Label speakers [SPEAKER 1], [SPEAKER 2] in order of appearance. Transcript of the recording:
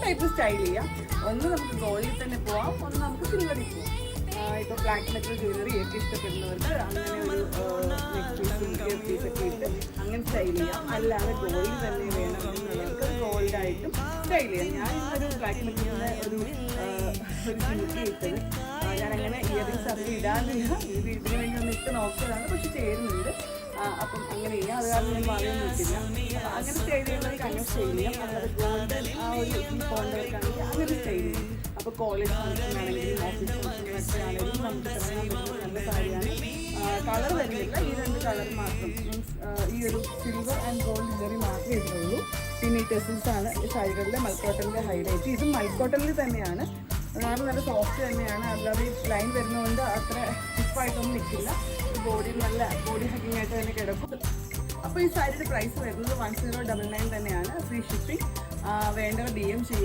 [SPEAKER 1] Type style ചെയ്യാം. ഒന്ന് നമുക്ക് ഗോൾഡിൽ തന്നെ പോവാം, ഒന്ന് നമുക്ക് സിൽവറിൽ പോവാം. ഇപ്പോൾ ബ്ലാക്ക് മെറ്റൽ ജ്വല്ലറി ഒക്കെ ഇഷ്ടപ്പെടുന്നവർക്ക് അങ്ങനെ ഒരു നെക്ക് പീസൊക്കെ ഇട്ട് അങ്ങനെ സ്റ്റൈൽ ചെയ്യാം. അല്ലാതെ ഗോൾഡ് തന്നെ വേണമെന്നുള്ളവർക്ക് ഗോൾഡായിട്ടും സ്റ്റൈൽ ചെയ്യാം. ഞാൻ ഇന്നൊരു ബ്ലാക്ക് മെറ്റലിൻ്റെ ഒരു ജിമിക്കി ഇട്ടത്. ഞാനങ്ങനെ ഇയറിങ്സ് അധികം ഇടാറില്ല, ഇതിന് വേണ്ടി ഒന്ന് ഇട്ട് നോക്കിയതാണ്, പക്ഷെ ചേരുന്നുണ്ട്. അപ്പം അങ്ങനെ ചെയ്യാം. അത് കാരണം ഞാൻ പറയുന്നു വെച്ചില്ല. അങ്ങനെ സ്റ്റൈൽ ചെയ്യുന്നവർക്ക് അങ്ങനെ സ്റ്റൈൽ ചെയ്യാം. അല്ലാതെ ഗോൾഡൻ ആ ഒരു പോകേണ്ടവർക്കാണെങ്കിൽ അങ്ങനെ സ്റ്റൈൽ ചെയ്യും. അപ്പോൾ കോളേജ് ഫംഗ്ഷൻ ആണെങ്കിലും ഓഫീസ് ഫംഗ്ഷനൊക്കെ ആണെങ്കിലും നമുക്ക് തിരഞ്ഞാൽ പറ്റുന്ന നല്ല സാരിയാണ്. കളർ വരുന്നില്ല, ഈ 2 കളർ മാത്രം, മീൻസ് ഈ ഒരു സിൽവർ ആൻഡ് ഗോൾഡ് ജ്വല്ലറി മാത്രമേ ഇതിലുള്ളൂ. പിന്നെ ഈ ടെസിൽസ് ആണ് ഈ സാരികളിലെ മൽക്കോട്ടലിൻ്റെ ഹൈലൈറ്റ്. ഇത് മൽക്കോട്ടലിൽ തന്നെയാണ്, കാരണം നല്ല സോഫ്റ്റ് തന്നെയാണ്. അല്ലാതെ ഈ ലൈൻ വരുന്നതുകൊണ്ട് അത്ര സ്റ്റിഫായിട്ടൊന്നും നിൽക്കില്ല. ബോഡിയിൽ നല്ല ബോഡി ഹക്കിംഗ് ആയിട്ട് തന്നെ കിടക്കും. അപ്പോൾ ഈ സാരിയുടെ പ്രൈസ് വരുന്നത് 1099 തന്നെയാണ്. Free shipping. വേണ്ടവർ DM ചെയ്യും.